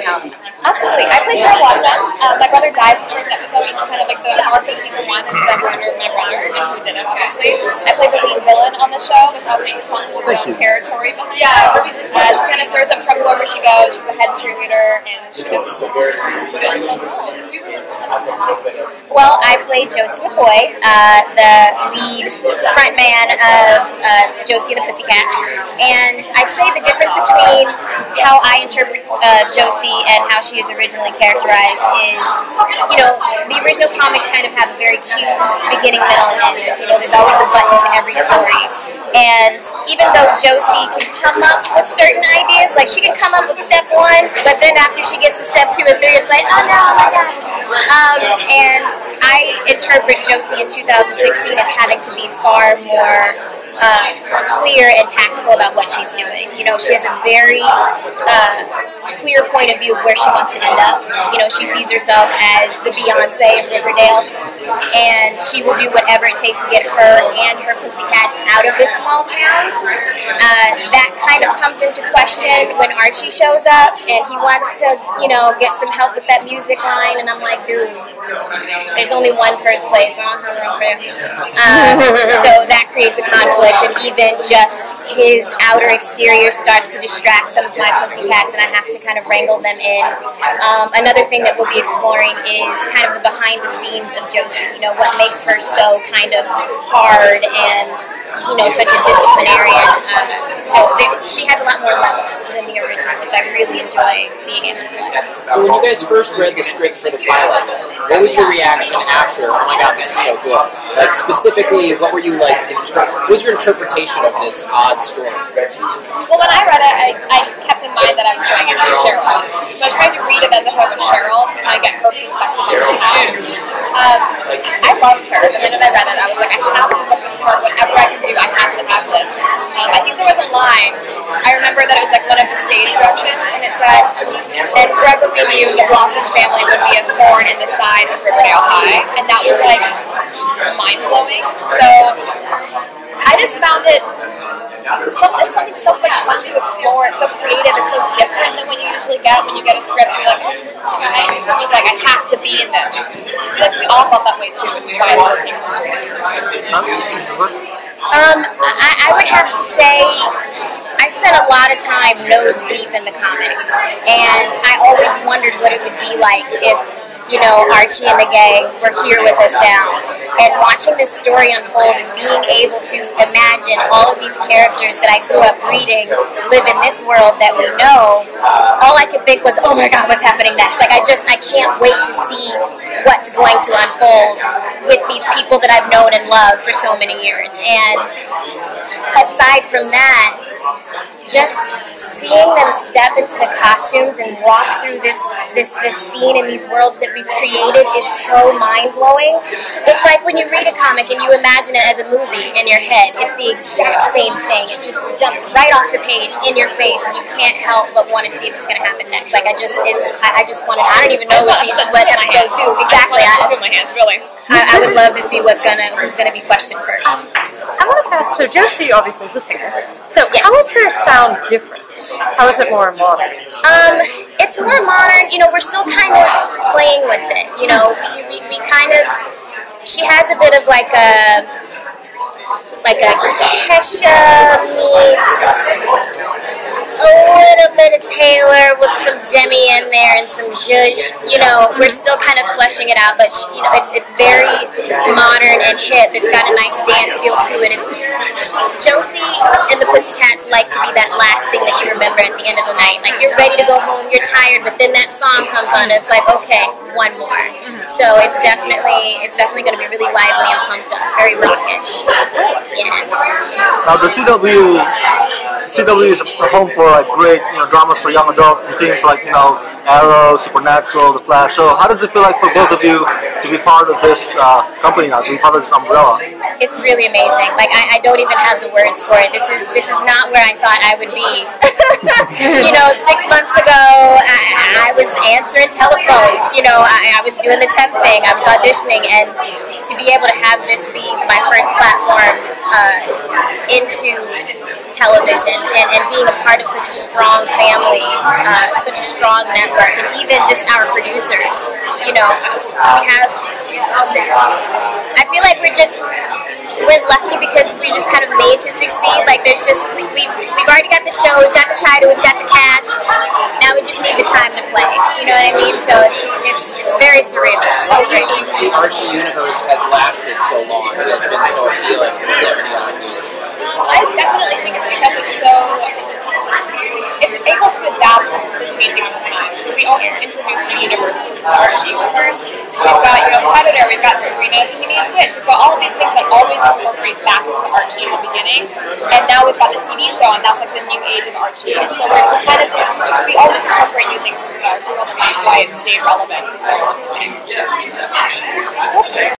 out? Absolutely. I play Cheryl Blossom. My brother dies in the first episode. It's kind of like the arc of season 1 is the murder of my brother, and who did it, obviously. I play the lead villain on the show, which obviously comes with its own territory behind it. She kind of stirs up trouble wherever she goes. She's a head cheerleader, and she just... Well, I play Josie McCoy, the lead frontman of Josie and the Pussycats, and I'd say the difference between how I interpret Josie and how she is originally characterized is, the original comics kind of have a very cute beginning, middle, and end. There's always a button to every story, and even though Josie can come up with certain ideas, like she can come up with step 1, but then after she gets to step 2 and 3, it's like, oh no, oh my god. And I interpret Josie in 2016 as having to be far more clear and tactical about what she's doing. She has a very clear point of view of where she wants to end up. She sees herself as the Beyonce of Riverdale, and she will do whatever it takes to get her and her Pussycats out of this small town. That kind of comes into question when Archie shows up, and he wants to, get some help with that music line, and I'm like, dude, there's only one first place. I don't have room for you. So that creates a conflict, and even just his outer exterior starts to distract some of my Pussycats, and I have to kind of wrangle them in. Another thing that we'll be exploring is kind of the behind the scenes of Josie. What makes her so kind of hard and, such a disciplinarian. She has a lot more levels than the original, which I really enjoy being able to play. So when you guys first read the script for the pilot, what was your reaction after, oh my god, this is so good? Like, specifically, what were you like, what was your interpretation of this odd story? Well, when I read it, I kept in mind that I was going into Cheryl. So I tried to read it as a hope of Cheryl to kind of get her perspective of the town. I loved her. The minute I read it, I was like, I have to put this part, whatever I can do, I have to have this. I think there was a line, I remember that it was like one of the stage directions, and it said, and forever we knew the Blossom family would be a thorn in the side of Riverdale High, and that was like mind-blowing. So I just found it something so much fun to explore. It's so creative, it's so different than what you usually get when you get a script. You're like, oh, okay. And so I was like, I have to be in this. Like, we all felt that way too, which is why I was working on it. I would have to say I spent a lot of time nose deep in the comics, and I always wondered what it would be like if, Archie and the gang were here with us now. And watching this story unfold and being able to imagine all of these characters that I grew up reading live in this world that we know, all I could think was, oh my god, what's happening next? Like, I can't wait to see what's going to unfold with these people that I've known and loved for so many years. And aside from that, just seeing them step into the costumes and walk through this scene in these worlds that we've created is so mind-blowing. It's like when you read a comic and you imagine it as a movie in your head. It's the exact same thing. It just jumps right off the page in your face, and you can't help but want to see what's going to happen next. Like, I just want to, I don't even know what episode 2. Exactly. I would love to see who's gonna be questioned first. I wanted to ask, so Josie obviously is a singer. So yes. How is her sound different? How is it more modern? It's more modern. We're still kind of playing with it. We kind of, she has a bit of like a Kesha meets a little bit of Taylor with some Demi in there and some Zhuzh. We're still kind of fleshing it out, but it's very modern and hip. It's got a nice dance feel to it. Josie and the Pussycats like to be that last thing that you remember at the end of the night. Like, you're ready to go home, you're tired, but then that song comes on and it's like, okay, one more. So it's definitely going to be really lively and pumped up, very rockish. Yeah. Now the CW is a home for like great dramas for young adults and things like Arrow, Supernatural, The Flash. So how does it feel like for both of you to be part of this company now, to be part of this umbrella? It's really amazing. Like, I don't even have the words for it. This is not where I thought I would be. 6 months ago, I was answering telephones. I was doing the temp thing. I was auditioning, and to be able to have this be my first platform into television and being a part of such a strong family, such a strong network, and even just our producers. You know, we have. I feel like we're lucky because we're just kind of made to succeed. Like we've already got the show, we've got the title, we've got the cast. Now we just need the time to play. You know what I mean? So it's very surreal. It's so great. The Archie universe has lasted so long. It has been so appealing for 70-odd years. I definitely think it's because it's able to adapt to changing of the times. So we always introduce new universes into the Archie universe. We've got, Predator, we've got Sabrina the Teenage Witch, we've got all of these things that always incorporate back into Archie in the beginning. And now we've got the TV show, and that's like the new age of Archie. And so we're kind of just, we always incorporate new things into the Archie world, and that's why it stayed relevant for so long.